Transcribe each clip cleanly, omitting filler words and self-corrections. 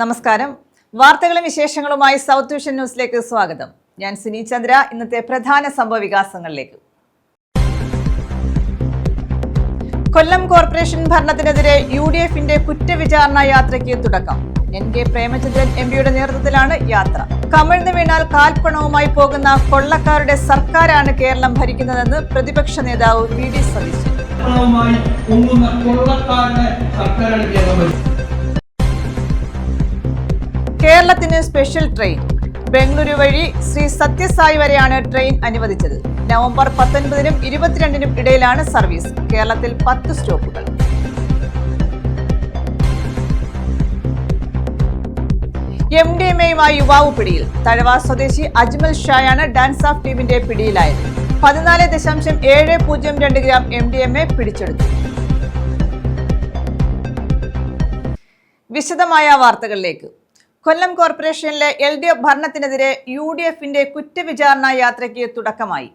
നമസ്കാരം. വാർത്തകളും വിശേഷങ്ങളുമായി സൗത്ത് വിഷൻ ന്യൂസിലേക്ക് സ്വാഗതം. ഞാൻ സിനി ചന്ദ്ര. ഇന്നത്തെ പ്രധാന സംഭവ വികാസങ്ങളിലേക്ക്. കൊല്ലം കോർപ്പറേഷൻ ഭരണത്തിനെതിരെ UDFന്റെ കുറ്റവിചാരണ യാത്രയ്ക്ക് തുടക്കം. NK പ്രേമചന്ദ്രൻ MPയുടെ നേതൃത്വത്തിലാണ് യാത്ര. കമിഴ്ന്നു വീണാൽ കാൽപ്പണവുമായി പോകുന്ന കൊള്ളക്കാരുടെ സർക്കാരാണ് കേരളം ഭരിക്കുന്നതെന്ന് പ്രതിപക്ഷ നേതാവ് VD സതീശൻ. കേരളത്തിന് സ്പെഷ്യൽ ട്രെയിൻ. ബംഗളൂരു വഴി ശ്രീ സത്യസായി വരെയാണ് ട്രെയിൻ അനുവദിച്ചത്. നവംബർ 19-നും 22-നും ഇടയിലാണ് സർവീസ്. കേരളത്തിൽ 10 സ്റ്റോപ്പുകൾ. MDMAയുമായി യുവാവ് പിടിയിൽ. തഴവ സ്വദേശി അജ്മൽ ഷായാണ് ഡാൻസ് ഓഫ് ടീമിന്റെ പിടിയിലായത്. 14.702 ഗ്രാം MDMA പിടിച്ചെടുത്തു. വിശദമായ വാർത്തകളിലേക്ക്. കൊല്ലം കോർപ്പറേഷനിലെ LDF ഭരണത്തിനെതിരെ UDFന്റെ കുറ്റവിചാരണ യാത്രയ്ക്ക് തുടക്കമായി.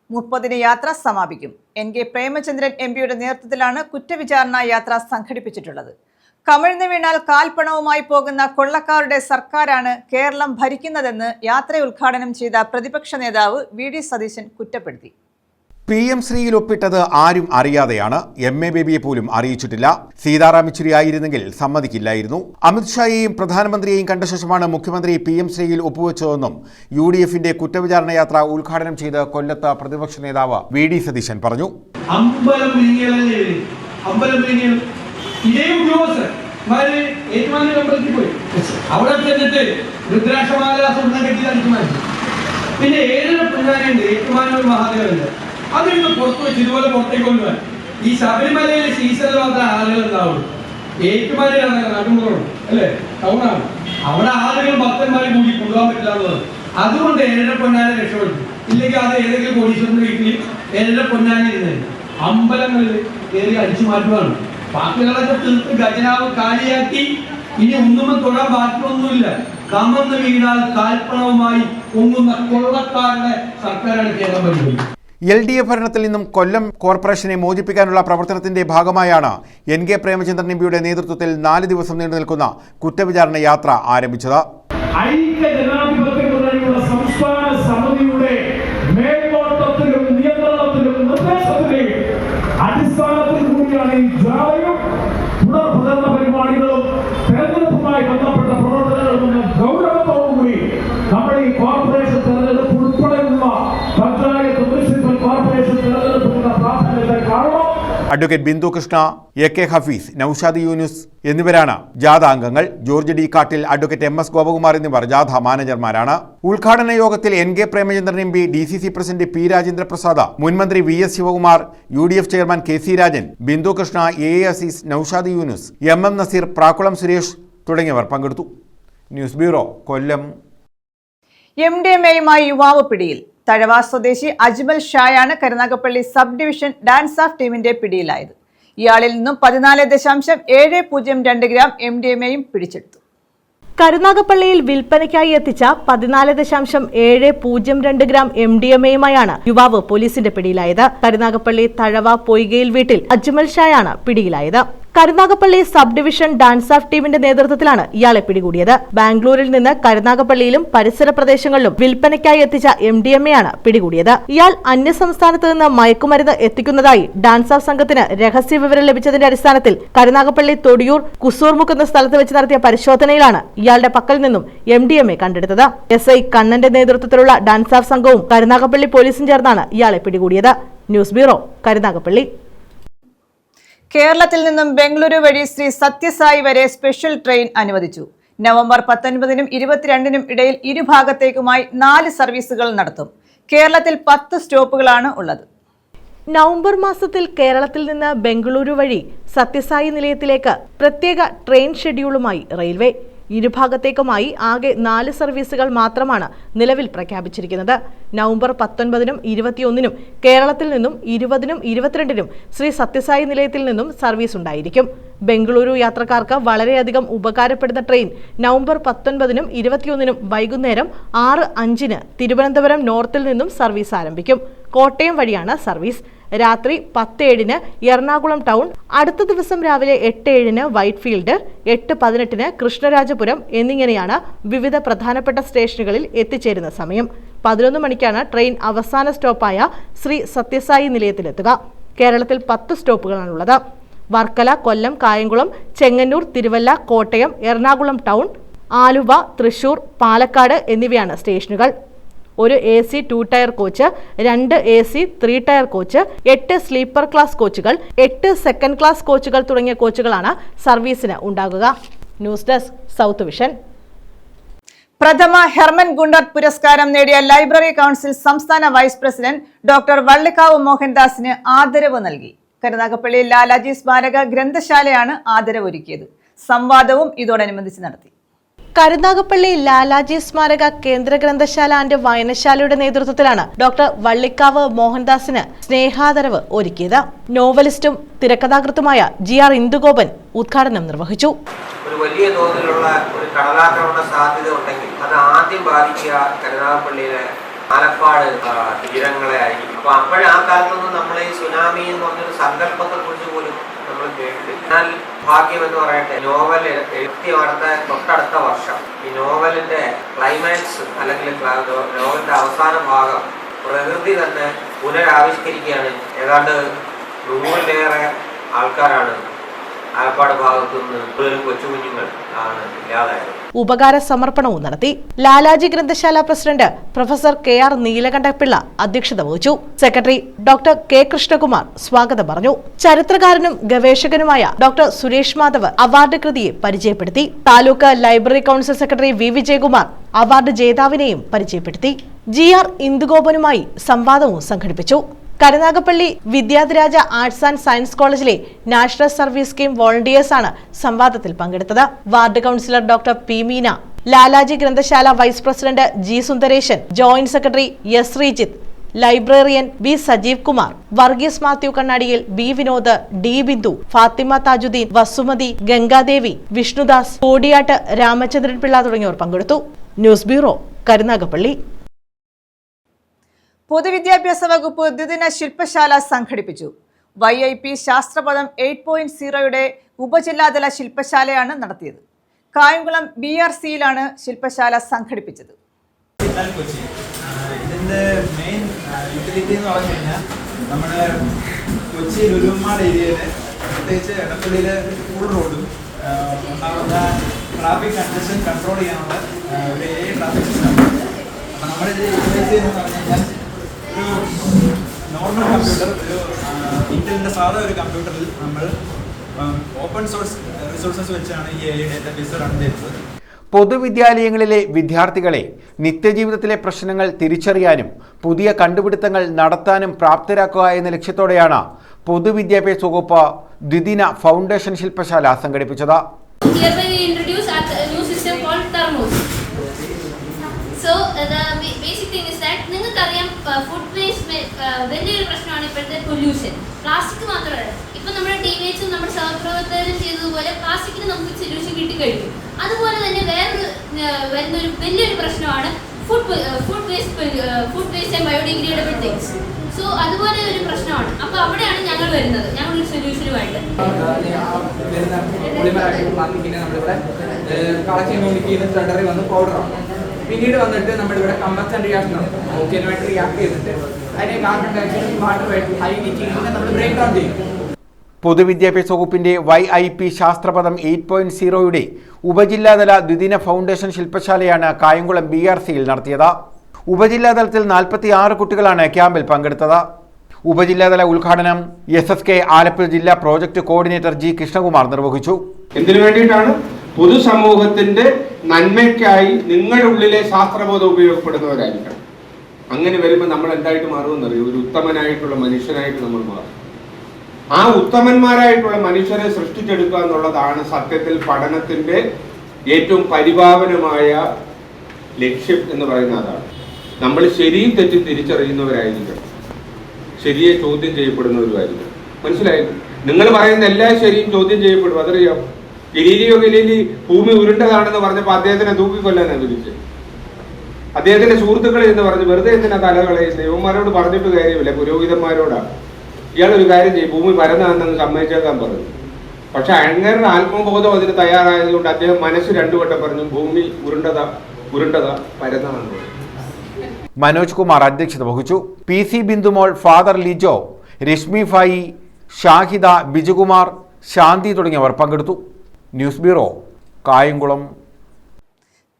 30-ന് യാത്ര സമാപിക്കും. NK പ്രേമചന്ദ്രൻ MPയുടെ നേതൃത്വത്തിലാണ് കുറ്റവിചാരണ യാത്ര സംഘടിപ്പിച്ചിട്ടുള്ളത്. കമിഴ്ന്നു വീണാൽ കാൽപ്പണവുമായി പോകുന്ന കൊള്ളക്കാരുടെ സർക്കാരാണ് കേരളം ഭരിക്കുന്നതെന്ന് യാത്ര ഉദ്ഘാടനം ചെയ്ത പ്രതിപക്ഷ നേതാവ് VD സതീശൻ കുറ്റപ്പെടുത്തി. PM ശ്രീയിൽ ഒപ്പിട്ടത് ആരും അറിയാതെയാണ്. MA ബേബിയെ പോലും അറിയിച്ചിട്ടില്ല. സീതാറാം യെച്ചൂരി ആയിരുന്നെങ്കിൽ സമ്മതിക്കില്ലായിരുന്നു. അമിത്ഷായെയും പ്രധാനമന്ത്രിയെയും കണ്ട ശേഷമാണ് മുഖ്യമന്ത്രി PM ശ്രീയിൽ ഒപ്പുവെച്ചതെന്നും UDFന്റെ കുറ്റവിചാരണ യാത്ര ഉദ്ഘാടനം ചെയ്ത് കൊല്ലത്ത് പ്രതിപക്ഷ നേതാവ് VD സതീശൻ പറഞ്ഞു. പിന്നെ അതിന് പുറത്തു വെച്ച് ഇതുപോലെ പുറത്തേക്ക് കൊണ്ടുപോകാൻ ഈ ശബരിമലയിലെ സീസണിൽ മാത്രമേ ആളുകൾ ഉണ്ടാവുള്ളൂ. ഏറ്റുമാനയിലാണ് നടുമുറം അല്ലെ, ടൗണാണ്. അവിടെ ആളുകൾ ഭക്തന്മാരെ കൂടി കൊണ്ടുപോകാൻ പറ്റില്ല എന്നുള്ളത്. അതുകൊണ്ട് ഏഴര പൊന്നാനെ രക്ഷപ്പെടുത്തി. ഇല്ലെങ്കിൽ അത് ഏതെങ്കിലും കോടീശ്വരന്റെ വീട്ടിൽ ഏഴര പൊന്നാനെ ഇരുന്നില്ല. അമ്പലങ്ങളിൽ കയറി അടിച്ചു മാറ്റുകയാണ്. ബാക്കികളൊക്കെ തീർത്ത് ഖജനാവ് കാലിയാക്കി ഇനി ഒന്നും തൊടാൻ ബാക്കിയൊന്നുമില്ല. കമന്ന് വീണാൽ കാൽപ്പണവുമായി പൊങ്ങുന്ന കൊള്ളക്കാരുടെ സർക്കാരാണ് കേരളം ഭരിക്കുന്നത്. LDF ഭരണത്തിൽ നിന്നും കൊല്ലം കോർപ്പറേഷനെ മോചിപ്പിക്കാനുള്ള പ്രവർത്തനത്തിന്റെ ഭാഗമായാണ് NK പ്രേമചന്ദ്രൻ MPയുടെ നേതൃത്വത്തിൽ 4 ദിവസം നീണ്ടു നിൽക്കുന്ന കുറ്റവിചാരണ യാത്ര ആരംഭിച്ചത്. സംസ്ഥാന സമിതിയുടെ മേൽനോട്ടത്തിലും നിയന്ത്രണത്തിലും നിർദ്ദേശത്തിലും അടിസ്ഥാനത്തിൽ കൂടിയാണ് ഈ ജാഥയും തുടർ പ്രചരണ പരിപാടികളും തെരഞ്ഞെടുപ്പുമായി ബന്ധപ്പെട്ട പ്രവർത്തനങ്ങളും ഗൗരവത്തോടുകൂടി നമ്മൾ ഈ കോർപ്പറേഷൻ തെരഞ്ഞെടുപ്പ് ഉൾപ്പെടെയുള്ള പഞ്ചായത്ത് മുനിസിപ്പൽ കോർപ്പറേഷൻ തെരഞ്ഞെടുപ്പിനുള്ള പ്രാധാന്യത്തെ കാണണം. അഡ്വക്കേറ്റ് ബിന്ദു കൃഷ്ണ, AK ഹഫീസ്, നൌഷാദ് യൂനുസ് എന്നിവരാണ് ജാഥ അംഗങ്ങൾ. George D Kattil, advocate MS Gopakumar എന്നിവർ ജാഥ മാനേജർമാരാണ്. ഉദ്ഘാടന യോഗത്തിൽ NK Premachandran MP, DCC president P Rajendra Prasad, മുൻമന്ത്രി VS Sivakumar, UDF chairman KC Rajan, Bindu Krishna, AA Azeez, Naushad Yunus, MM Nazeer, Prakkulam Suresh തുടങ്ങിയവർ പങ്കെടുത്തു. ന്യൂസ് ബ്യൂറോ, കൊല്ലം. MDMAയുമായി യുവാവ് പിടിയിൽ. തഴവ സ്വദേശി അജ്മൽ ഷായാണ് Karunagappally sub division DANSAF ടീമിന്റെ പിടിയിലായത്. ഇയാളിൽ നിന്നും 14.702 ഗ്രാം MDMAയും പിടിച്ചെടുത്തു. കരുനാഗപ്പള്ളിയിൽ വിൽപ്പനയ്ക്കായി എത്തിച്ച 14.702 ഗ്രാം MDMAയുമായാണ് യുവാവ് പോലീസിന്റെ പിടിയിലായത്. കരുനാഗപ്പള്ളി തഴവ പൊയ്കയിൽ വീട്ടിൽ അജ്മൽ ഷായാണ് പിടിയിലായത്. Karunagappally sub division DANSAF ടീമിന്റെ നേതൃത്വത്തിലാണ് ഇയാളെ പിടികൂടിയത്. ബാംഗ്ലൂരിൽ നിന്ന് കരുനാഗപ്പള്ളിയിലും പരിസര പ്രദേശങ്ങളിലും വിൽപ്പനയ്ക്കായി എത്തിച്ച MDMAയാണ് പിടികൂടിയത്. ഇയാൾ അന്യസംസ്ഥാനത്ത് നിന്ന് മയക്കുമരുന്ന് എത്തിക്കുന്നതായി ഡാൻസ് ഓഫ് സംഘത്തിന് രഹസ്യ വിവരം ലഭിച്ചതിന്റെ അടിസ്ഥാനത്തിൽ കരുനാഗപ്പള്ളി തൊടിയൂർ കുസൂർമുക്ക് എന്ന സ്ഥലത്ത് വെച്ച് നടത്തിയ പരിശോധനയിലാണ് ഇയാളുടെ പക്കൽ നിന്നും MDMA കണ്ടെടുത്തത്. SI കണ്ണന്റെ നേതൃത്വത്തിലുള്ള ഡാൻസ് ഓഫ് സംഘവും കരുനാഗപ്പള്ളി പോലീസും ചേർന്നാണ് ഇയാളെ പിടികൂടിയത്. News bureau, Karunagappally. കേരളത്തിൽ നിന്നും ബംഗളൂരു വഴി ശ്രീ സത്യസായി വരെ സ്പെഷ്യൽ ട്രെയിൻ അനുവദിച്ചു. നവംബർ 19-നും 22-നും ഇടയിൽ ഇരുഭാഗത്തേക്കുമായി 4 സർവീസുകൾ നടത്തും. കേരളത്തിൽ 10 സ്റ്റോപ്പുകളാണ് ഉള്ളത്. നവംബർ മാസത്തിൽ കേരളത്തിൽ നിന്ന് ബംഗളൂരു വഴി സത്യസായി നിലയത്തിലേക്ക് പ്രത്യേക ട്രെയിൻ ഷെഡ്യൂളുമായി റെയിൽവേ. ഇരുഭാഗത്തേക്കുമായി ആകെ 4 സർവീസുകൾ മാത്രമാണ് നിലവിൽ പ്രഖ്യാപിച്ചിരിക്കുന്നത്. നവംബർ 19-നും 21-നും കേരളത്തിൽ നിന്നും 20-നും 22-നും ശ്രീ സത്യസായി നിലയത്തിൽ നിന്നും സർവീസ് ഉണ്ടായിരിക്കും. ബംഗളൂരു യാത്രക്കാർക്ക് വളരെയധികം ഉപകാരപ്പെടുന്ന ട്രെയിൻ നവംബർ 19-നും 21-നും വൈകുന്നേരം 6:05-ന് തിരുവനന്തപുരം നോർത്തിൽ നിന്നും സർവീസ് ആരംഭിക്കും. കോട്ടയം വഴിയാണ് സർവീസ്. രാത്രി 10:07 എറണാകുളം ടൗൺ, അടുത്ത ദിവസം രാവിലെ 8:07 വൈറ്റ്ഫീൽഡ്, 8:18 കൃഷ്ണരാജപുരം എന്നിങ്ങനെയാണ് വിവിധ പ്രധാനപ്പെട്ട സ്റ്റേഷനുകളിൽ എത്തിച്ചേരുന്ന സമയം. 11 മണിക്കാണ് ട്രെയിൻ അവസാന സ്റ്റോപ്പായ ശ്രീ സത്യസായി നിലയത്തിലെത്തുക. കേരളത്തിൽ 10 സ്റ്റോപ്പുകളാണുള്ളത്. വർക്കല, കൊല്ലം, കായംകുളം, ചെങ്ങന്നൂർ, തിരുവല്ല, കോട്ടയം, എറണാകുളം ടൗൺ, ആലുവ, തൃശൂർ, പാലക്കാട് എന്നിവയാണ് സ്റ്റേഷനുകൾ. ഒരു AC 2 tier coach, 2 AC 3 tier coach, 8 sleeper class കോച്ചുകൾ, 8 സെക്കൻഡ് ക്ലാസ് കോച്ചുകൾ തുടങ്ങിയ കോച്ചുകളാണ് സർവീസിന് ഉണ്ടാകുക. News desk South Vision. പ്രഥമ ഹെർമൻ ഗുണ്ടർട്ട് പുരസ്കാരം നേടിയ ലൈബ്രറി കൗൺസിൽ സംസ്ഥാന വൈസ് പ്രസിഡന്റ് ഡോക്ടർ വള്ളിക്കാവ് മോഹൻദാസിന് ആദരവ് നൽകി. കരുനാഗപ്പള്ളി ലാലാജി സ്മാരക ഗ്രന്ഥശാലയാണ് ആദരവ് ഒരുക്കിയത്. സംവാദവും ഇതോടനുബന്ധിച്ച് നടത്തി. കരുനാഗപ്പള്ളി ലാലാജി സ്മാരക കേന്ദ്ര ഗ്രന്ഥശാല ആൻഡ് വായനശാലയുടെ നേതൃത്വത്തിലാണ് ഡോക്ടർ വള്ളിക്കാവ് മോഹൻദാസിന് സ്നേഹാദരവ് ഒരുക്കിയത്. നോവലിസ്റ്റും തിരക്കഥാകൃത്തുമായ GR ഇന്ദുഗോപൻ ഉദ്ഘാടനം നിർവഹിച്ചു. ഒരു വലിയ തോതിലുള്ള ഒരു കടലാക്രമണ സാധ്യത ഉണ്ടെങ്കിൽ അത് ആദ്യം ബാധിക്കുക കരുനാഗപ്പള്ളിയിലെ ആലപ്പാട് തീരങ്ങളെ ആയിരിക്കും. അപ്പൊ അപ്പോഴേ ആ കാലത്തൊന്നും നമ്മൾ ഈ സുനാമി എന്ന് പറഞ്ഞൊരു സങ്കല്പത്തെ കുറിച്ച് പോലും നമ്മൾ കേട്ടിട്ടില്ല. എന്നാൽ ഭാഗ്യം എന്ന് പറയട്ടെ, നോവൽ എഴുതി തൊട്ടടുത്ത വർഷം ഈ നോവലിന്റെ ക്ലൈമാക്സ് അല്ലെങ്കിൽ നോവലിന്റെ അവസാന ഭാഗം പ്രകൃതി തന്നെ പുനരാവിഷ്കരിക്കുകയാണ്. ഏതാണ്ട് 100-ലേറെ ആൾക്കാരാണ് ആലപ്പാട് ഭാഗത്തുനിന്ന് കൊച്ചുകുഞ്ഞുങ്ങൾ ആണ് ഇല്ലാതായത്. ഉപകാര സമർപ്പണവും നടത്തി. ലാലാജി ഗ്രന്ഥശാല പ്രസിഡന്റ് പ്രൊഫസർ KR നീലകണ്ഠപിള്ള അധ്യക്ഷത വഹിച്ചു. സെക്രട്ടറി ഡോക്ടർ K കൃഷ്ണകുമാർ സ്വാഗതം പറഞ്ഞു. ചരിത്രകാരനും ഗവേഷകനുമായ ഡോക്ടർ സുരേഷ് മാധവ് അവാർഡ് കൃതിയെ പരിചയപ്പെടുത്തി. Taluk library council secretary V Vijayakumar award ജേതാവിനെയും പരിചയപ്പെടുത്തി. GR ഇന്ദുഗോപനുമായി സംവാദവും സംഘടിപ്പിച്ചു. Karunagappally Vidyadhiraja arts and science കോളേജിലെ നാഷണൽ സർവീസ് സ്കീം വോളണ്ടിയേഴ്സാണ് സംവാദത്തിൽ പങ്കെടുത്തത്. Ward councillor doctor P Meena, Lalaji ഗ്രന്ഥശാല vice president G Sundaresan, joint secretary S Sreejith, librarian V Sajeev Kumar, Varghese Mathew കണ്ണാടിയിൽ, B വിനോദ്, D ബിന്ദു, ഫാത്തിമ താജുദ്ദീൻ, വസുമതി, ഗംഗാദേവി, വിഷ്ണുദാസ്, കോടിയാട്ട് രാമചന്ദ്രൻ പിള്ള തുടങ്ങിയവർ പങ്കെടുത്തു. News bureau, Karunagappally. പൊതുവിദ്യാഭ്യാസ വകുപ്പ് ദ്വിദിന ശില്പശാല സംഘടിപ്പിച്ചു. YIP ശാസ്ത്രപദം 8.0യുടെ ഉപജില്ലാതല ശില്പശാലയാണ് നടത്തിയത്. കായംകുളം BRCയിലാണ് ശില്പശാല സംഘടിപ്പിച്ചത്. ഇതിന്റെ മെയിൻ യൂട്ടിലിറ്റി എന്ന് പറഞ്ഞു കഴിഞ്ഞാൽ നമ്മുടെ കൊച്ചി ലുലുമാൾ ഏരിയയില് പ്രത്യേകിച്ച് എടപ്പള്ളിയിലെ ഫുൾ റോഡും ഉണ്ടാകുന്ന ട്രാഫിക് കൺജഷൻ കൺട്രോൾ ചെയ്യാനുള്ള ഒരു ട്രാഫിക് സിസ്റ്റം. അപ്പം നമ്മളിത് യൂട്ടിലൈസ് ചെയ്യുന്നതെന്ന് പറഞ്ഞു കഴിഞ്ഞാൽ ഒരു നോർമൽ കമ്പ്യൂട്ടർ, ഒരു ഇന്റലിൻ്റെ സാധാ ഒരു കമ്പ്യൂട്ടറിൽ നമ്മൾ ഓപ്പൺ സോഴ്സ് റിസോഴ്സസ് വെച്ചാണ് ഈ AI ഡേറ്റാബേസ് റൺ ചെയ്യുന്നത്. പൊതുവിദ്യാലയങ്ങളിലെ വിദ്യാർത്ഥികളെ നിത്യജീവിതത്തിലെ പ്രശ്നങ്ങൾ തിരിച്ചറിയാനും പുതിയ കണ്ടുപിടുത്തങ്ങൾ നടത്താനും പ്രാപ്തരാക്കുക എന്ന ലക്ഷ്യത്തോടെയാണ് പൊതുവിദ്യാഭ്യാസ വകുപ്പ് ദ്വിദിന ഫൗണ്ടേഷൻ ശില്പശാല സംഘടിപ്പിച്ചത്. So the basic thing is that നിങ്ങൾക്കറിയാം ഫുഡ് വേസ്റ്റ് വലിയൊരു പ്രശ്നമാണ് ഇപ്പോഴത്തെ പൊല്യൂഷൻ. പ്ലാസ്റ്റിക് മാത്രമല്ല, ഇപ്പം നമ്മുടെ ടീനേജും നമ്മുടെ സഹപ്രവർത്തകരും ചെയ്തതുപോലെ പ്ലാസ്റ്റിക്കിന് നമുക്ക് സൊല്യൂഷൻ കിട്ടിക്കഴിഞ്ഞു. അതുപോലെ തന്നെ വരുന്നൊരു വലിയൊരു പ്രശ്നമാണ് food waste and biodegradable things. So അതുപോലെ ഒരു പ്രശ്നമാണ്. അപ്പോൾ അവിടെയാണ് ഞങ്ങൾ വരുന്നത്, ഞങ്ങളൊരു സൊല്യൂഷനുമായിട്ട്. പിന്നീട് വന്നിട്ട് നമ്മളിവിടെ കമ്പസ്റ്റൻ റിയാക്ഷൻ ഓക്കെനുമായിട്ട് റിയാക്ട് ചെയ്തിട്ട് അതിനെ കാർബൺ ഡയോക്സൈഡ് വാട്ടറുമായിട്ട് ഹൈ ഹീറ്റിംഗ് നമ്മൾ ബ്രേക്ക് ഡൗൺ ചെയ്യും. പൊതുവിദ്യാഭ്യാസ വകുപ്പിന്റെ YIP ശാസ്ത്രപദം 8.0യുടെ ഉപജില്ലാതല ദ്വിദിന ഫൗണ്ടേഷൻ ശില്പശാലയാണ് കായംകുളം BRCയിൽ നടത്തിയത്. ഉപജില്ലാതലത്തിൽ 46 കുട്ടികളാണ് ക്യാമ്പിൽ പങ്കെടുത്തത്. ഉപജില്ലാതല ഉദ്ഘാടനം SSK ആലപ്പുഴ ജില്ലാ പ്രോജക്ട് കോർഡിനേറ്റർ G കൃഷ്ണകുമാർ നിർവഹിച്ചു. എന്തിനു വേണ്ടിയിട്ടാണ്? പൊതുസമൂഹത്തിന്റെ നന്മയ്ക്കായി നിങ്ങളുടെ ഉള്ളിലെ ശാസ്ത്രബോധം ഉപയോഗപ്പെടുന്നവരായിരിക്കണം. അങ്ങനെ വരുമ്പോൾ നമ്മൾ എന്തായിട്ട് മാറുമെന്നറിയും? ഒരു ഉത്തമനായിട്ടുള്ള മനുഷ്യനായിട്ട് നമ്മൾ മാറും. ആ ഉത്തമന്മാരായിട്ടുള്ള മനുഷ്യരെ സൃഷ്ടിച്ചെടുക്കുക എന്നുള്ളതാണ് സത്യത്തിൽ പഠനത്തിന്റെ ഏറ്റവും പരിഭാവനമായ ലക്ഷ്യം എന്ന് പറയുന്ന അതാണ്. നമ്മൾ ശരിയും തെറ്റും തിരിച്ചറിയുന്നവരായിരിക്കണം, ശരിയെ ചോദ്യം ചെയ്യപ്പെടുന്നവരുമായിരിക്കണം. മനസ്സിലായില്ല? നിങ്ങൾ പറയുന്ന എല്ലാ ശരിയും ചോദ്യം ചെയ്യപ്പെടും, അതറിയാം. ഗലീലിയോ ഗലീലി ഭൂമി ഉരുണ്ടതാണെന്ന് പറഞ്ഞപ്പോൾ അദ്ദേഹത്തിനെ തൂക്കിക്കൊല്ലാനാണ് വിളിച്ചത്. അദ്ദേഹത്തിന്റെ സുഹൃത്തുക്കളെ എന്ന് പറഞ്ഞ് വെറുതെ എന്തിനാ തലകളെ ദൈവന്മാരോട് പറഞ്ഞിട്ട് കാര്യമില്ല, പുരോഹിതന്മാരോടാണ്. ഇയാളൊരു കാര്യം ചെയ്യും, ഭൂമി പരന്നാണെന്ന് സമ്മതിച്ചേക്കാൻ പറഞ്ഞു. പക്ഷെ അങ്ങേരുടെ ആത്മബോധം അതിന് തയ്യാറായതുകൊണ്ട് അദ്ദേഹം മനസ്സ് 2 വട്ടം പറഞ്ഞു, ഭൂമി ഉരുണ്ടതാ പരന്നാണെന്ന് പറഞ്ഞു. മനോജ് കുമാർ അധ്യക്ഷത വഹിച്ചു. PC ബിന്ദുമോൾ, ഫാദർ ലിജോ, രശ്മി ഫായി, ഷാഹിദ, ബിജുകുമാർ, ശാന്തി തുടങ്ങിയവർ പങ്കെടുത്തു. News bureau, Kayamkulam.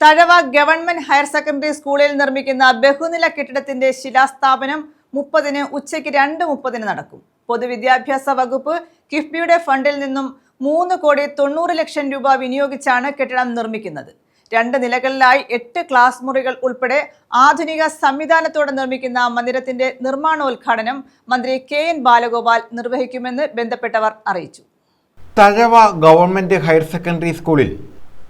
Thazhava government higher secondary സ്കൂളിൽ നിർമ്മിക്കുന്ന ബഹുനില കെട്ടിടത്തിന്റെ ശിലാസ്ഥാപനം 30-ന് ഉച്ചയ്ക്ക് 2:30 നടക്കും. പൊതുവിദ്യാഭ്യാസ വകുപ്പ് കിഫ്ബിയുടെ ഫണ്ടിൽ നിന്നും 3,90,00,000 രൂപ വിനിയോഗിച്ചാണ് കെട്ടിടം നിർമ്മിക്കുന്നത്. 2 നിലകളിലായി 8 ക്ലാസ് മുറികൾ ഉൾപ്പെടെ ആധുനിക സംവിധാനത്തോടെ നിർമ്മിക്കുന്ന മന്ദിരത്തിന്റെ നിർമ്മാണോദ്ഘാടനം മന്ത്രി KN ബാലഗോപാൽ നിർവഹിക്കുമെന്ന് ബന്ധപ്പെട്ടവർ അറിയിച്ചു. തഴവ ഗവൺമെന്റ് ഹയർ സെക്കൻഡറി സ്കൂളിൽ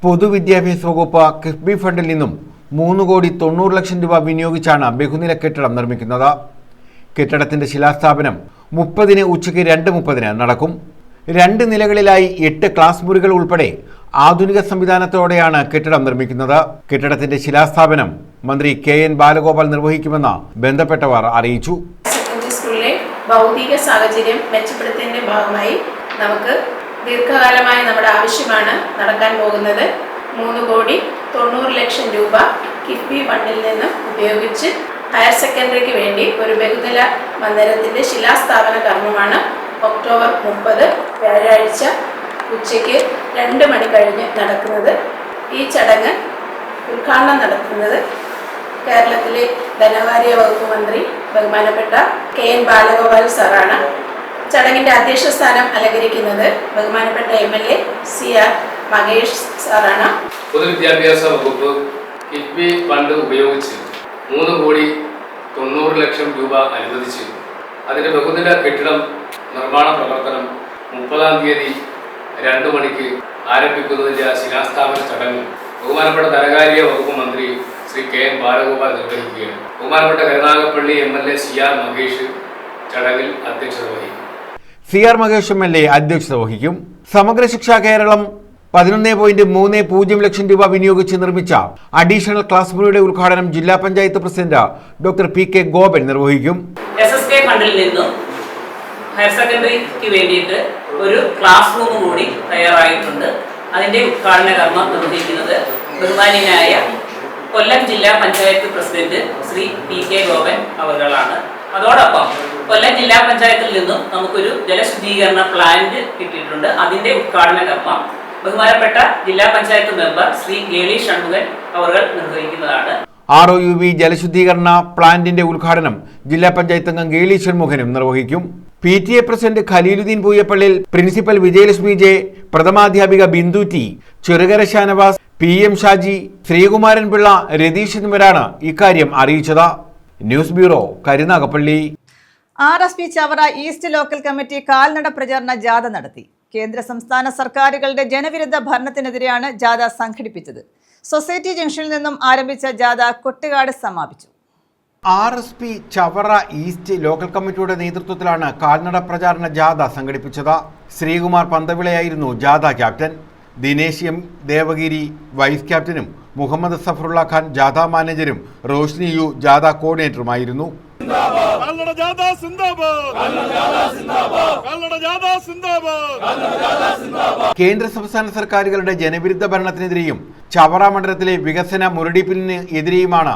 പൊതുവിദ്യാഭ്യാസ വകുപ്പ് കിഫ്ബി ഫണ്ടിൽ നിന്നും 3,90,00,000 രൂപ വിനിയോഗിച്ചാണ് ബഹുനില കെട്ടിടം നിർമ്മിക്കുന്നത്. കെട്ടിടത്തിന്റെ ശിലാസ്ഥാപനം 30-ന് ഉച്ചയ്ക്ക് 2:30 നടക്കും. 2 നിലകളിലായി 8 ക്ലാസ് മുറികൾ ഉൾപ്പെടെ ആധുനിക സംവിധാനത്തോടെയാണ് കെട്ടിടം നിർമ്മിക്കുന്നത്. കെട്ടിടത്തിന്റെ ശിലാസ്ഥാപനം മന്ത്രി KN ബാലഗോപാൽ നിർവഹിക്കുമെന്ന് ബന്ധപ്പെട്ടവർ അറിയിച്ചു. സെക്കൻഡറി സ്കൂളിലെ ഭൗതിക സാഹചര്യം മെച്ചപ്പെടുത്തുന്നതിന്റെ ഭാഗമായി നമുക്ക് ദീർഘകാലമായി നമ്മുടെ ആവശ്യമാണ് നടക്കാൻ പോകുന്നത്. 3,90,00,000 രൂപ കിഫ്ബി ഫണ്ടിൽ നിന്ന് ഉപയോഗിച്ച് ഹയർ സെക്കൻഡറിക്ക് വേണ്ടി ഒരു ബഹുനില മന്ദിരത്തിന്റെ ശിലാസ്ഥാപന കർമ്മമാണ് ഒക്ടോബർ 30 വ്യാഴാഴ്ച ഉച്ചയ്ക്ക് 2 മണി കഴിഞ്ഞ് നടക്കുന്നത്. ഈ ചടങ്ങ് ഉദ്ഘാടനം നടത്തുന്നത് കേരളത്തിലെ ധനകാര്യ വകുപ്പ് മന്ത്രി ബഹുമാനപ്പെട്ട KN ബാലഗോപാൽ സാറാണ്. ചടങ്ങിന്റെ അധ്യക്ഷ സ്ഥാനം അലങ്കരിക്കുന്നത് ബഹുമാനപ്പെട്ട MLA CR മഹേഷ് സാറാണ്. പൊതുവിദ്യാഭ്യാസ വകുപ്പ് കിഫ്ബി ഫണ്ട് ഉപയോഗിച്ച് 3,90,00,000 രൂപ അനുവദിച്ച് അതിന്റെ ബഹുനില കെട്ടിടം നിർമ്മാണ പ്രവർത്തനം 30-ാം തീയതി 2 മണിക്ക് ആരംഭിക്കുന്നതിന്റെ ശിലാസ്ഥാപന ചടങ്ങ് ബഹുമാനപ്പെട്ട ധനകാര്യ വകുപ്പ് മന്ത്രി ശ്രീ KN ബാലഗോപാൽ നിർവഹിക്കുകയാണ്. ബഹുമാനപ്പെട്ട കരുനാഗപ്പള്ളി MLA CR മഹേഷ് ചടങ്ങിൽ അധ്യക്ഷത വഹിക്കും. CR മഹേഷ് MLA അധ്യക്ഷത വഹിക്കും. സമഗ്ര ശിക്ഷ കേരളം 11.30 ലക്ഷം രൂപ വിനിയോഗിച്ച് നിർമ്മിച്ച അഡീഷണൽ ക്ലാസ് മുറിയുടെ ഉദ്ഘാടനം ജില്ലാ panchayat president doctor PK Gopan നിർവഹിക്കും. SSK ഫണ്ടിൽ നിന്നും ഹയർ സെക്കൻഡറിക്ക് വേണ്ടിയിട്ട് ഒരു ക്ലാസ് റൂം കൂടി തയ്യാറായിട്ടുണ്ട്. അതിന്റെ ഉദ്ഘാടന കർമ്മം നിർവഹിക്കുന്നത് ബഹുമാന്യനായ കൊല്ലം ജില്ലാ പഞ്ചായത്ത് പ്രസിഡന്റ് ശ്രീ PK ഗോപൻ അവர்களാണ്. അതോടൊപ്പം കൊല്ലം ജില്ലാ പഞ്ചായത്തിൽ നിന്നും നമുക്കൊരു ജലശുദ്ധീകരണ പ്ലാന്റ് കിട്ടിയിട്ടുണ്ട്. അതിന്റെ ഉദ്ഘാടന കർമ്മം ബഹുമാനപ്പെട്ട ജില്ലാ പഞ്ചായത്ത് മെമ്പർ ശ്രീ ഗേളി ഷൺമുഖൻ അവർ നിർവഹിക്കുന്നതാണ്. ROUB ജലശുദ്ധീകരണ പ്ലാന്റിന്റെ ഉദ്ഘാടനം ജില്ലാ പഞ്ചായത്ത് അംഗം ഗേളി ഷൺമുഖനും നിർവഹിക്കും. PTA president Khaleeluddin Pooyappallil, principal Vijayalakshmi J, പ്രഥമാധ്യാപിക ബിന്ദു ടി, ചെറുകര ഷാനവാസ്, PM ഷാജി, ശ്രീകുമാരൻ പിള്ള, രതീഷ് എന്നിവരാണ് ഇക്കാര്യം അറിയിച്ചത്. News bureau, Karunagappally. RSP Chavara east local committee കാൽനട പ്രചാരണ ജാഥ നടത്തി. കേന്ദ്ര സംസ്ഥാന സർക്കാരുകളുടെ ജനവിരുദ്ധ ഭരണത്തിനെതിരെയാണ് ജാഥ സംഘടിപ്പിച്ചത്. സൊസൈറ്റി ജംഗ്ഷനിൽ നിന്നും ആരംഭിച്ച ജാഥ കൊട്ടുകാട് സമാപിച്ചു. RSP ചവറ ഈസ്റ്റ് ലോക്കൽ കമ്മിറ്റിയുടെ നേതൃത്വത്തിലാണ് കാൽനട പ്രചാരണ ജാഥ സംഘടിപ്പിച്ചത്. ശ്രീകുമാർ പന്തവിളയായിരുന്നു ജാഥ ക്യാപ്റ്റൻ. ദിനേശ് M ദേവഗിരി വൈസ് ക്യാപ്റ്റനും മുഹമ്മദ് സഫറുള്ള ഖാൻ ജാഥ മാനേജരും റോഷ്നി യു ജാഥ കോർഡിനേറ്ററുമായിരുന്നു. കേന്ദ്ര സംസ്ഥാന സർക്കാരുകളുടെ ജനവിരുദ്ധ ഭരണത്തിനെതിരെയും ചവറ മണ്ഡലത്തിലെ വികസന മുരടിപ്പിന് എതിരെയുമാണ്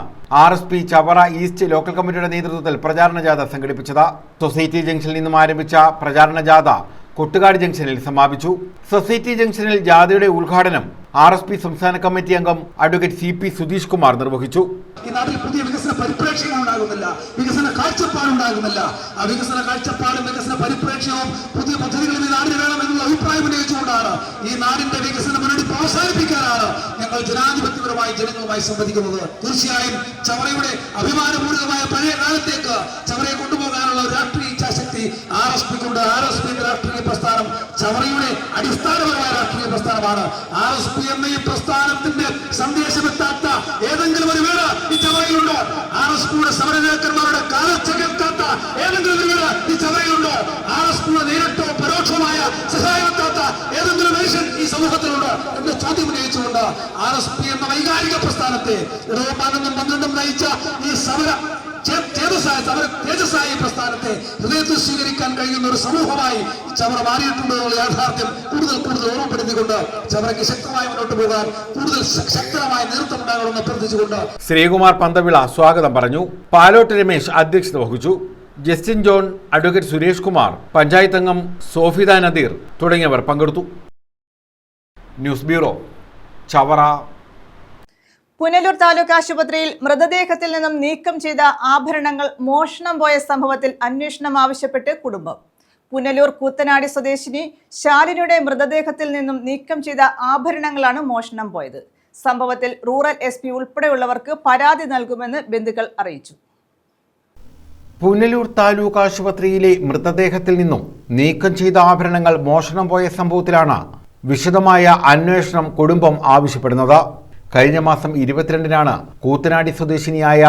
RSP ചവറ ഈസ്റ്റ് ലോക്കൽ കമ്മിറ്റിയുടെ നേതൃത്വത്തിൽ പ്രചാരണ ജാഥ സംഘടിപ്പിച്ചത്. സൊസൈറ്റി ജംഗ്ഷനിൽ നിന്നും ആരംഭിച്ച പ്രചാരണ ജാഥ കൊട്ടുകാട് ജംഗ്ഷനിൽ സമാപിച്ചു. സൊസൈറ്റി ജംഗ്ഷനിൽ ജാഥയുടെ ഉദ്ഘാടനം RSP സംസ്ഥാന കമ്മിറ്റി അംഗം അഡ്വക്കേറ്റ് CP സുധീഷ് കുമാർ നിർവഹിച്ചു. ഈ നാട്ടിൽ പുതിയ വികസന പരിപ്രേക്ഷ്യങ്ങൾ ഉണ്ടാകുന്നില്ല, വികസന കാഴ്ചപ്പാടുണ്ടാകുന്നില്ല. ആ വികസന കാഴ്ചപ്പാടും വികസന പരിപ്രേക്ഷ്യവും പുതിയ പദ്ധതികളും ഈ നാടിന് വേണമെന്നുള്ള അഭിപ്രായം ഉന്നയിച്ചുകൊണ്ടാണ് ഈ നാടിന്റെ വികസന മുന്നണിപ്പ് അവസാനിപ്പിക്കാനാണ് ഞങ്ങൾ ജനാധിപത്യപരമായി ജനങ്ങളുമായി സംവദിക്കുന്നത്. തീർച്ചയായും ചവറയുടെ അഭിമാനപൂർവമായ പഴയ കാലത്തേക്ക് ചവറയെ കൊണ്ടുപോകാനുള്ള ഒരു രാഷ്ട്രീയ ഇച്ഛാശക്തി RSPക്കുണ്ട്. RSPന്റെ രാഷ്ട്രീയ പ്രസ്ഥാനം ചവറയുടെ അടിസ്ഥാനപരമായ രാഷ്ട്രീയ പ്രസ്ഥാനമാണ്. RSP എന്ന ഈ പ്രസ്ഥാനത്തിന്റെ സന്ദേശമെത്താത്ത ഏതെങ്കിലും ഒരു വീട് ഈ ചവറയിലുണ്ടോ? RSPയുടെ സമരനേതാക്കന്മാരുടെ കാലച്ച കേൾക്കാത്ത ഏതെങ്കിലും ഒരു വീട് ഈ ചവറയിലുണ്ടോ? RSPയുടെ നേരിട്ടോ പരോക്ഷമായ സഹായമെത്താത്ത ഏതെങ്കിലും മനുഷ്യൻ ഈ സമൂഹത്തിലുണ്ട് എന്ന ചോദ്യം ഉന്നയിച്ചുകൊണ്ട് RSP എന്ന വൈകാരിക പ്രസ്ഥാനത്തെ 12 നയിച്ച ഈ സമര തേജസ്സായ പ്രസ്ഥാനത്തെ ഹൃദയത്തിൽ സ്വീകരിക്കാൻ കഴിയുന്ന ഒരു സമൂഹമായി ചവറ മാറിയിട്ടുണ്ട് എന്നുള്ള യാഥാർത്ഥ്യം കൂടുതൽ ഓർമ്മപ്പെടുത്തിക്കൊണ്ട് ചവറയ്ക്ക് ശക്തമായി മുന്നോട്ട് പോകാൻ കൂടുതൽ ശക്തമായ നേതൃത്വം ഉണ്ടാകണമെന്ന് അഭ്യർത്ഥിച്ചുകൊണ്ട് ശ്രീകുമാർ പന്തവിള സ്വാഗതം പറഞ്ഞു. പാലോട്ട് രമേശ് അധ്യക്ഷത വഹിച്ചു. Justin John, advocate Suresh Kumar, panchayat അംഗം സോഫിദ നദീർ തുടങ്ങിയവർ പങ്കെടുത്തു. News bureau, Chavara. പുനലൂർ താലൂക്ക് ആശുപത്രിയിൽ മൃതദേഹത്തിൽ നിന്നും നീക്കം ചെയ്ത ആഭരണങ്ങൾ മോഷണം പോയ സംഭവത്തിൽ അന്വേഷണം ആവശ്യപ്പെട്ട് കുടുംബം. പുനലൂർ കൂത്തനാടി സ്വദേശിനി ശാലിനിയുടെ മൃതദേഹത്തിൽ നിന്നും നീക്കം ചെയ്ത ആഭരണങ്ങളാണ് മോഷണം പോയത്. സംഭവത്തിൽ റൂറൽ SP ഉൾപ്പെടെയുള്ളവർക്ക് പരാതി നൽകുമെന്ന് ബന്ധുക്കൾ അറിയിച്ചു. പുനലൂർ താലൂക്ക് ആശുപത്രിയിലെ മൃതദേഹത്തിൽ നിന്നും നീക്കം ചെയ്ത ആഭരണങ്ങൾ മോഷണം പോയ സംഭവത്തിലാണ് വിശദമായ അന്വേഷണം കുടുംബം ആവശ്യപ്പെടുന്നത്. കഴിഞ്ഞ മാസം 22-നാണ് കൂത്തനാടി സ്വദേശിനിയായ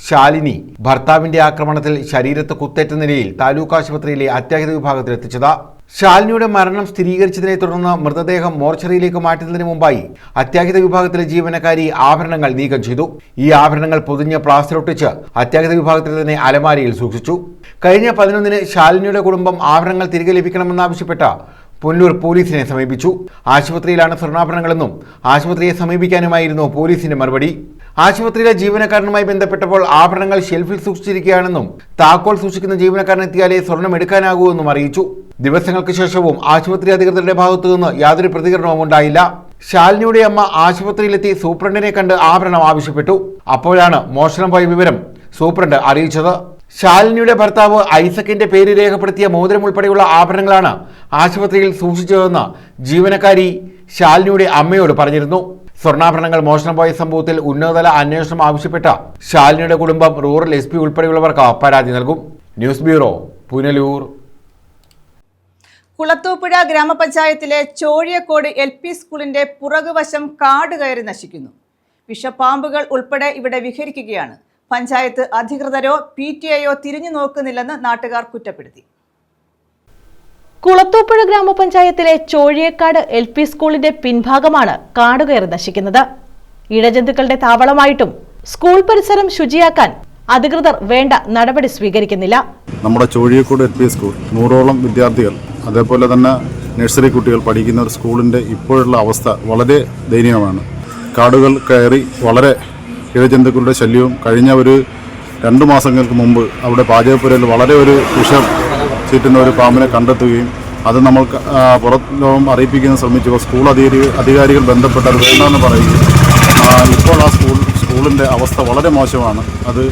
ശാലിനി ഭർത്താവിന്റെ ആക്രമണത്തിൽ ശരീരത്ത് കുത്തേറ്റ നിലയിൽ താലൂക്ക് ആശുപത്രിയിലെ അത്യാഹിത വിഭാഗത്തിൽ എത്തിച്ചത്. ശാലിനിയുടെ മരണം സ്ഥിരീകരിച്ചതിനെ തുടർന്ന് മൃതദേഹം മോർച്ചറിയിലേക്ക് മാറ്റുന്നതിന് മുമ്പായി അത്യാഹിത വിഭാഗത്തിലെ ജീവനക്കാരി ആഭരണങ്ങൾ നീക്കം ചെയ്തു. ഈ ആഭരണങ്ങൾ പൊതിഞ്ഞ് പ്ലാസ്റ്റർ ഒട്ടിച്ച് അത്യാഹിത വിഭാഗത്തിൽ തന്നെ അലമാരയിൽ സൂക്ഷിച്ചു. കഴിഞ്ഞ 11-ന് ശാലിനിയുടെ കുടുംബം ആഭരണങ്ങൾ തിരികെ ലഭിക്കണമെന്നാവശ്യപ്പെട്ട പുനലൂർ പോലീസിനെ സമീപിച്ചു. ആശുപത്രിയിലാണ് സ്വർണ്ണാഭരണങ്ങളെന്നും ആശുപത്രിയെ സമീപിക്കാനുമായിരുന്നു പോലീസിന്റെ മറുപടി. ആശുപത്രിയിലെ ജീവനക്കാരനുമായി ബന്ധപ്പെട്ടപ്പോൾ ആഭരണങ്ങൾ ഷെൽഫിൽ സൂക്ഷിച്ചിരിക്കുകയാണെന്നും താക്കോൽ സൂക്ഷിക്കുന്ന ജീവനക്കാരനെത്തിയാലേ സ്വർണം എടുക്കാനാകൂ എന്നും അറിയിച്ചു. ദിവസങ്ങൾക്ക് ശേഷവും ആശുപത്രി അധികൃതരുടെ ഭാഗത്തുനിന്ന് യാതൊരു പ്രതികരണവും ഉണ്ടായില്ല. ശാലിനിയുടെ അമ്മ ആശുപത്രിയിലെത്തി സൂപ്രണ്ടിനെ കണ്ട് ആഭരണം ആവശ്യപ്പെട്ടു. അപ്പോഴാണ് മോഷണം പോയ വിവരം സൂപ്രണ്ട് അറിയിച്ചത്. ശാലിനിയുടെ ഭർത്താവ് ഐസക്കിന്റെ പേര് രേഖപ്പെടുത്തിയ മോതിരം ഉൾപ്പെടെയുള്ള ആഭരണങ്ങളാണ് ആശുപത്രിയിൽ സൂക്ഷിച്ചതെന്ന് ജീവനക്കാരി ശാലിനിയുടെ അമ്മയോട് പറഞ്ഞിരുന്നു. സ്വർണ്ണാഭരണങ്ങൾ മോഷണം പോയ സംഭവത്തിൽ ഉന്നതതല അന്വേഷണം ആവശ്യപ്പെട്ട ശാലിനിയുടെ കുടുംബം റൂറൽ SP ഉൾപ്പെടെയുള്ളവർക്ക് പരാതി നൽകും. News bureau, Punalur. കുളത്തൂപ്പുഴ ഗ്രാമപഞ്ചായത്തിലെ ചോഴിയക്കോട് LP സ്കൂളിന്റെ പുറകുവശം കാട് കയറി നശിക്കുന്നു. വിഷപ്പാമ്പുകൾ ഉൾപ്പെടെ ഇവിടെ വിഹരിക്കുകയാണ്. പഞ്ചായത്ത് അധികൃതരോ PTA തിരിഞ്ഞു നോക്കുന്നില്ലെന്ന് നാട്ടുകാർ കുറ്റപ്പെടുത്തി. കുളത്തൂപ്പുഴ ഗ്രാമപഞ്ചായത്തിലെ ചോഴിയക്കാട് LP സ്കൂളിന്റെ പിൻഭാഗമാണ് കാടുകയറി നശിക്കുന്നത്. ഇഴജന്തുക്കളുടെ താവളമായിട്ടും സ്കൂൾ പരിസരം ശുചിയാക്കാൻ അധികൃതർ വേണ്ട നടപടി സ്വീകരിക്കുന്നില്ല. നമ്മുടെ ചോഴിയക്കോട് LP സ്കൂൾ 100ഓളം വിദ്യാർത്ഥികൾ, അതേപോലെ തന്നെ നഴ്സറി കുട്ടികൾ പഠിക്കുന്ന ഒരു സ്കൂളിന്റെ ഇപ്പോഴുള്ള അവസ്ഥ വളരെ ദയനീയമാണ്. കാടുകൾ കയറി വളരെ ഇഴജന്തുക്കളുടെ ശല്യവും കഴിഞ്ഞ ഒരു 2 മാസങ്ങൾക്ക് മുമ്പ് അവിടെ പാചകപ്പുരയിൽ വളരെ ഒരു വിഷം ചീറ്റുന്ന ഒരു പാമ്പിനെ കണ്ടെത്തുകയും അത് നമ്മൾ പുറത്ത് ലോകം അറിയിപ്പിക്കാൻ ശ്രമിച്ചു. സ്കൂൾ അധികാരികൾ ബന്ധപ്പെട്ടത് വേണ്ടെന്ന് പറയുകയും ഇപ്പോൾ ആ സ്കൂളിൻ്റെ അവസ്ഥ വളരെ മോശമാണ്. അത്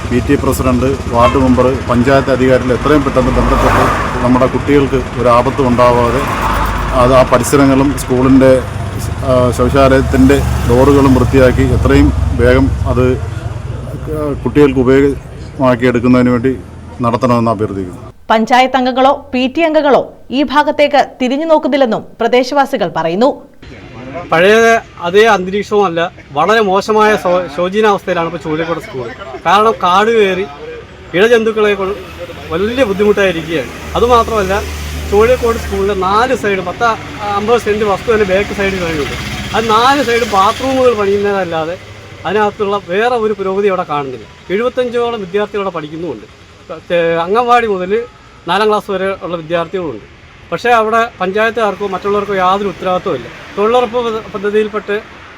PTA president, ward member, panchayat അധികാരികൾ എത്രയും പെട്ടെന്ന് ബന്ധപ്പെട്ട് നമ്മുടെ കുട്ടികൾക്ക് ഒരു ആപത്തും ഉണ്ടാവാതെ അത് ആ പരിസരങ്ങളും സ്കൂളിൻ്റെ ശൗചാലയത്തിൻ്റെ ഡോറുകളും വൃത്തിയാക്കി എത്രയും വേഗം അത് കുട്ടികൾക്ക് ഉപയോഗമാക്കിയെടുക്കുന്നതിന് വേണ്ടി നടത്തണമെന്ന് അഭ്യർത്ഥിക്കുന്നു. പഞ്ചായത്ത് അംഗങ്ങളോ PTA അംഗങ്ങളോ ഈ ഭാഗത്തേക്ക് തിരിഞ്ഞു നോക്കുന്നില്ലെന്നും പ്രദേശവാസികൾ പറയുന്നു. പഴയ അതേ അന്തരീക്ഷവുമല്ല, വളരെ മോശമായ ശോചനീയാവസ്ഥയിലാണ് ഇപ്പോൾ ചോഴിയക്കോട് സ്കൂൾ. കാരണം കാട് കയറി ഇഴജന്തുക്കളെ കൊണ്ട് വലിയ ബുദ്ധിമുട്ടായിരിക്കുകയാണ്. അതുമാത്രമല്ല, ചോഴിയക്കോട് സ്കൂളിലെ 4 സൈഡ് 50 സെൻറ്റ് വസ്തു തന്നെ ബാക്ക് സൈഡിൽ കഴിഞ്ഞുണ്ട്. അത് 4 സൈഡ് ബാത്റൂമുകൾ പണിയുന്നതല്ലാതെ അതിനകത്തുള്ള വേറെ ഒരു പുരോഗതി അവിടെ കാണുന്നില്ല. 75ഓളം വിദ്യാർത്ഥികളവിടെ പഠിക്കുന്നുമുണ്ട്. അംഗൻവാടി മുതൽ 4ാം ക്ലാസ് വരെ ഉള്ള വിദ്യാർത്ഥികളുണ്ട്. പക്ഷേ അവിടെ പഞ്ചായത്തുകാർക്കോ മറ്റുള്ളവർക്കോ യാതൊരു ഉത്തരവാദിത്വവും ഇല്ല. തൊഴിലുറപ്പ് പദ്ധതിയിൽപ്പെട്ട്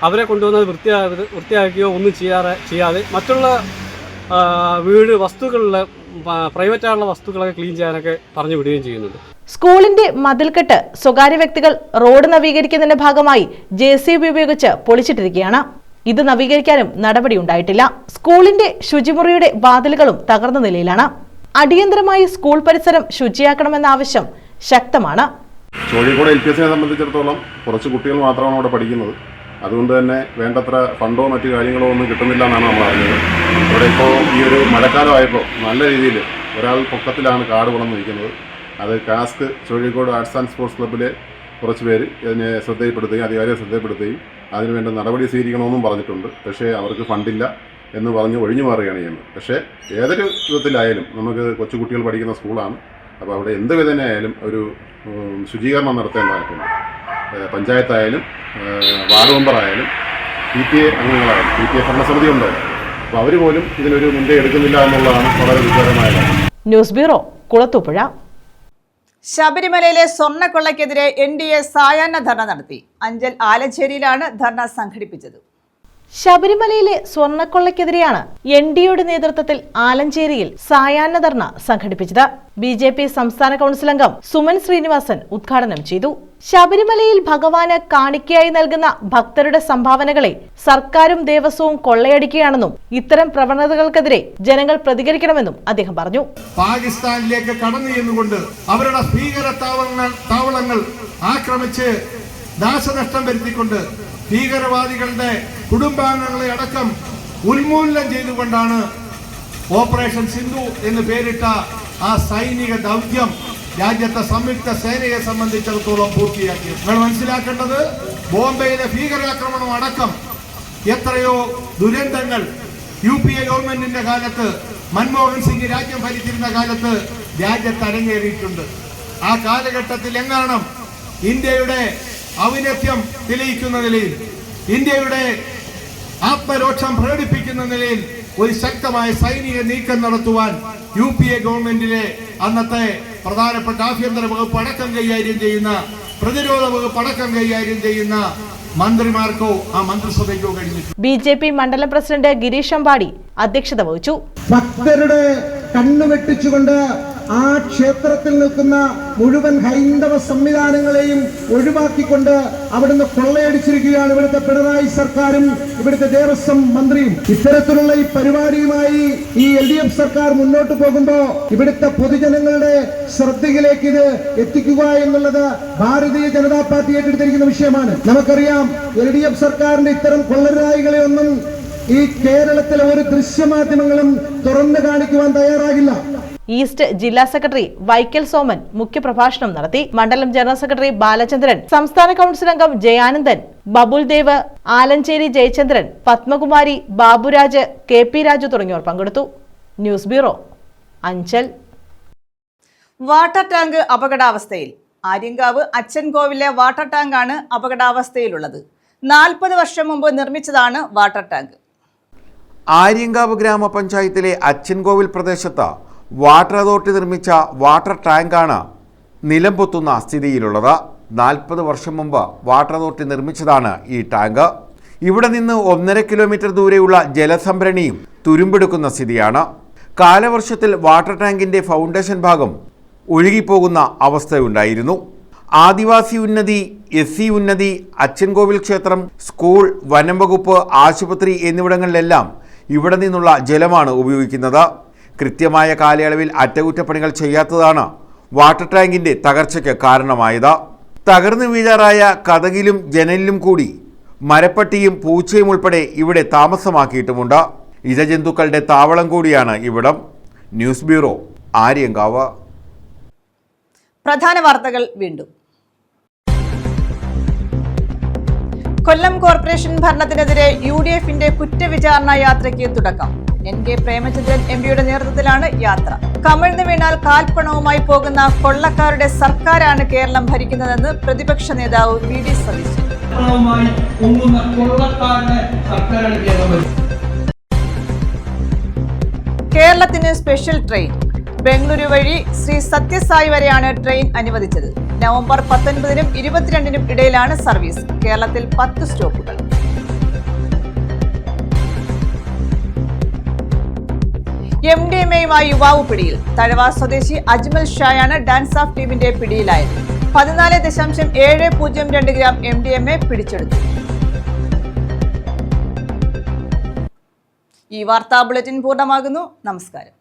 അവരെ കൊണ്ടുവന്നത് വൃത്തിയാക്കുകയോ ഒന്നും ചെയ്യാതെ മറ്റുള്ള വീട് വസ്തുക്കളിലെ പ്രൈവറ്റായുള്ള വസ്തുക്കളൊക്കെ ക്ലീൻ ചെയ്യാനൊക്കെ പറഞ്ഞു വിടുകയും ചെയ്യുന്നുണ്ട്. സ്കൂളിന്റെ മതിൽക്കെട്ട് സ്വകാര്യ വ്യക്തികൾ റോഡ് നവീകരിക്കുന്നതിന്റെ ഭാഗമായി JCB ഉപയോഗിച്ച് പൊളിച്ചിട്ടിരിക്കുകയാണ്. ഇത് നവീകരിക്കാനും നടപടിയുണ്ടായിട്ടില്ല. സ്കൂളിന്റെ ശുചിമുറിയുടെ വാതിലുകളും തകർന്ന നിലയിലാണ്. അടിയന്തരമായി സ്കൂൾ പരിസരം ശുചിയാക്കണമെന്ന ആവശ്യം ശക്തമാണ്. ചോഴിയക്കോട് LPSനെ സംബന്ധിച്ചിടത്തോളം കുറച്ച് കുട്ടികൾ മാത്രമാണ് അവിടെ പഠിക്കുന്നത്. അതുകൊണ്ട് തന്നെ വേണ്ടത്ര ഫണ്ടോ മറ്റു കാര്യങ്ങളോ ഒന്നും കിട്ടുന്നില്ല എന്നാണ് നമ്മൾ അറിഞ്ഞത്. ഇവിടെ ഇപ്പോൾ ഈ ഒരു മഴക്കാലമായപ്പോൾ നല്ല രീതിയിൽ ഒരാൾ പൊക്കത്തിലാണ് കാട് വളർന്നു നിൽക്കുന്നത്. അത് കാസ്ക് ചോഴിയക്കോട് ആർട്സ് ആൻഡ് സ്പോർട്സ് ക്ലബ്ബിലെ കുറച്ച് പേര് ഇതിനെ ശ്രദ്ധയിൽപ്പെടുത്തുകയും അധികാരിയെ ശ്രദ്ധയിൽപ്പെടുത്തുകയും അതിനുവേണ്ട നടപടി സ്വീകരിക്കണമെന്നും പറഞ്ഞിട്ടുണ്ട്. പക്ഷേ അവർക്ക് ഫണ്ടില്ല എന്ന് പറഞ്ഞ് ഒഴിഞ്ഞു മാറുകയാണ് ചെയ്യുന്നത്. പക്ഷേ ഏതൊരു വിധത്തിലായാലും നമുക്ക് കൊച്ചുകുട്ടികൾ പഠിക്കുന്ന സ്കൂളാണ്. അപ്പോൾ അവിടെ എന്ത് വിധേനയായാലും ഒരു ശുചീകരണം നടത്തേണ്ടതായിട്ടുണ്ട്. പഞ്ചായത്തായാലും വാർഡ് മെമ്പറായാലും PTA അംഗങ്ങളായാലും PTA ഭരണസമിതി ഉണ്ടായാലും അപ്പോൾ അവർ പോലും ഇതിനൊരു മുൻകൈ എടുക്കുന്നില്ല എന്നുള്ളതാണ് വളരെ വിചാരമായ കാര്യം. News bureau, Kulathupuzha. ശബരിമലയിലെ സ്വർണ്ണക്കൊള്ളയ്ക്കെതിരെ NDA സായാഹ്ന ധർണ നടത്തി. അഞ്ചൽ ആലഞ്ചേരിയിലാണ് ധർണ സംഘടിപ്പിച്ചത്. ശബരിമലയിലെ സ്വർണ്ണക്കൊള്ളയ്ക്കെതിരെയാണ് NDAയുടെ നേതൃത്വത്തിൽ ആലഞ്ചേരിയിൽ സായാഹ്ന ധർണ സംഘടിപ്പിച്ചത്. BJP സംസ്ഥാന കൗൺസിൽ അംഗം സുമൻ ശ്രീനിവാസൻ ഉദ്ഘാടനം ചെയ്തു. ശബരിമലയിൽ ഭഗവാന് കാണിക്കയായി നൽകുന്ന ഭക്തരുടെ സംഭാവനകളെ സർക്കാരും ദേവസ്വവും കൊള്ളയടിക്കുകയാണെന്നും ഇത്തരം പ്രവണതകൾക്കെതിരെ ജനങ്ങൾ പ്രതികരിക്കണമെന്നും അദ്ദേഹം പറഞ്ഞു. പാകിസ്ഥാനിലേക്ക് കടന്നു ചെന്നുകൊണ്ട് അവരുടെ ഭീകര താവളങ്ങൾ ആക്രമിച്ച് നാശനഷ്ടം വരുത്തിക്കൊണ്ട് ഭീകരവാദികളുടെ കുടുംബാംഗങ്ങളെ അടക്കം ഉന്മൂലനം ചെയ്തുകൊണ്ടാണ് ഓപ്പറേഷൻ സിന്ധു എന്ന് പേരിട്ട ആ സൈനിക ദൗത്യം രാജ്യത്തെ സംയുക്ത സേനയെ സംബന്ധിച്ചിടത്തോളം പൂർത്തിയാക്കി. നമ്മൾ മനസ്സിലാക്കേണ്ടത് ബോംബെയിലെ ഭീകരാക്രമണം അടക്കം എത്രയോ ദുരന്തങ്ങൾ UPA ഗവൺമെന്റിന്റെ കാലത്ത്, മൻമോഹൻ സിംഗ് രാജ്യം ഭരിച്ചിരുന്ന കാലത്ത് രാജ്യത്ത് അരങ്ങേറിയിട്ടുണ്ട്. ആ കാലഘട്ടത്തിൽ എങ്ങാനും ഇന്ത്യയുടെ ഔന്നത്യം തെളിയിക്കുന്ന നിലയിൽ, ഇന്ത്യയുടെ ആത്മരോക്ഷം പ്രകടിപ്പിക്കുന്ന നിലയിൽ ഒരു ശക്തമായ സൈനിക നീക്കം നടത്തുവാൻ UPA ഗവൺമെന്റിലെ അന്നത്തെ പ്രധാനപ്പെട്ട ആഭ്യന്തര വകുപ്പ് അടക്കം കൈകാര്യം ചെയ്യുന്ന, പ്രതിരോധ വകുപ്പ് അടക്കം കൈകാര്യം ചെയ്യുന്ന മന്ത്രിമാർക്കോ ആ മന്ത്രിസഭയ്ക്കോ കഴിഞ്ഞു. BJP മണ്ഡലം പ്രസിഡന്റ് ഗിരീഷ് അമ്പാടി അധ്യക്ഷത വഹിച്ചു. ഭക്തരുടെ കണ്ണുവെട്ടിച്ചുകൊണ്ട് ആ ക്ഷേത്രത്തിൽ നിൽക്കുന്ന മുഴുവൻ ഹൈന്ദവ സംവിധാനങ്ങളെയും ഒഴിവാക്കിക്കൊണ്ട് അവിടുന്ന് കൊള്ളയടിച്ചിരിക്കുകയാണ് ഇവിടുത്തെ പിണറായി സർക്കാരും ഇവിടുത്തെ ദേവസ്വം മന്ത്രിയും. ഇത്തരത്തിലുള്ള ഈ പരിപാടിയുമായി ഈ LDF സർക്കാർ മുന്നോട്ട് പോകുമ്പോൾ ഇവിടുത്തെ പൊതുജനങ്ങളുടെ ശ്രദ്ധയിലേക്ക് ഇത് എത്തിക്കുക എന്നുള്ളത് ഭാരതീയ ജനതാ പാർട്ടി ഏറ്റെടുത്തിരിക്കുന്ന വിഷയമാണ്. നമുക്കറിയാം, LDF സർക്കാരിന്റെ ഇത്തരം കൊള്ളരായികളെ ഒന്നും ഈ കേരളത്തിലെ ഒരു ദൃശ്യമാധ്യമങ്ങളും തുറന്നു കാണിക്കുവാൻ തയ്യാറാകില്ല. ഈസ്റ്റ് ജില്ലാ സെക്രട്ടറി വൈക്കൽ സോമൻ മുഖ്യപ്രഭാഷണം നടത്തി. മണ്ഡലം ജനറൽ സെക്രട്ടറി ബാലചന്ദ്രൻ, സംസ്ഥാന കൗൺസിൽ അംഗം ജയാനന്ദൻ, ബബുൽ ദേവ്, ആലഞ്ചേരി ജയചന്ദ്രൻ, പത്മകുമാരി, ബാബുരാജ്, KP രാജു തുടങ്ങിയവർ പങ്കെടുത്തു. News bureau, Anchal. Water tank അപകടാവസ്ഥയിൽ. ആര്യങ്കാവ് അച്ചൻകോവിലെ വാട്ടർ ടാങ്കാണ് അപകടാവസ്ഥയിലുള്ളത്. 40 വർഷം മുമ്പ് നിർമ്മിച്ചതാണ് വാട്ടർ ടാങ്ക്. ആര്യങ്കാവ് ഗ്രാമപഞ്ചായത്തിലെ അച്ചൻകോവിൽ പ്രദേശത്ത് വാട്ടർ അതോറിറ്റി നിർമ്മിച്ച വാട്ടർ ടാങ്കാണ് നിലം പൊത്തുന്ന സ്ഥിതിയിലുള്ളത്. 40 വർഷം മുമ്പ് വാട്ടർ അതോറിറ്റി നിർമ്മിച്ചതാണ് ഈ ടാങ്ക്. ഇവിടെ നിന്ന് 1.5 കിലോമീറ്റർ ദൂരെയുള്ള ജലസംഭരണിയും തുരുമ്പെടുക്കുന്ന സ്ഥിതിയാണ്. കാലവർഷത്തിൽ വാട്ടർ ടാങ്കിൻ്റെ ഫൗണ്ടേഷൻ ഭാഗം ഒഴുകിപ്പോകുന്ന അവസ്ഥയുണ്ടായിരുന്നു. ആദിവാസി ഉന്നതി, SC ഉന്നതി, അച്ചൻകോവിൽ ക്ഷേത്രം, സ്കൂൾ, വനം വകുപ്പ്, ആശുപത്രി എന്നിവിടങ്ങളിലെല്ലാം ഇവിടെ നിന്നുള്ള ജലമാണ് ഉപയോഗിക്കുന്നത്. കൃത്യമായ കാലയളവിൽ അറ്റകുറ്റപ്പണികൾ ചെയ്യാത്തതാണ് വാട്ടർ ടാങ്കിൻ്റെ തകർച്ചയ്ക്ക് കാരണമായത്. തകർന്നു വീഴാറായ കതകിലും ജനലിലും കൂടി മരപ്പട്ടിയും പൂച്ചയും ഉൾപ്പെടെ ഇവിടെ താമസമാക്കിയിട്ടുമുണ്ട്. ഇഴജന്തുക്കളുടെ താവളം കൂടിയാണ് ഇവിടം. News bureau, Aryankavu. പ്രധാന വാർത്തകൾ വീണ്ടും. കൊല്ലം കോർപ്പറേഷൻ ഭരണത്തിനെതിരെ UDFന്റെ കുറ്റവിചാരണ യാത്രയ്ക്ക് തുടക്കം. NK പ്രേമചന്ദ്രൻ MPയുടെ നേതൃത്വത്തിലാണ് യാത്ര. കമിഴ്ന്നു വീണാൽ കാൽപ്പണവുമായി പോകുന്ന കൊള്ളക്കാരുടെ സർക്കാരാണ് കേരളം ഭരിക്കുന്നതെന്ന് പ്രതിപക്ഷ നേതാവ് VD സതീശൻ. കേരളത്തിന് സ്പെഷ്യൽ ട്രെയിൻ. ബംഗളൂരു വഴി ശ്രീ സത്യസായി വരെയാണ് ട്രെയിൻ അനുവദിച്ചത്. നവംബർ 19-നും 22-നും ഇടയിലാണ് സർവീസ്. കേരളത്തിൽ 10 സ്റ്റോപ്പുകൾ. MDMAയുമായി യുവാവ് പിടിയിൽ. തഴവ സ്വദേശി അജ്മൽ ഷായാണ് ഡാൻസ് ഓഫ് ടീമിന്റെ പിടിയിലായത്. 14.702 ഗ്രാം MDMA പിടിച്ചെടുത്തു. ഈ വാർത്താ ബുള്ളറ്റിൻ പൂർണ്ണമാകുന്നു. നമസ്കാരം.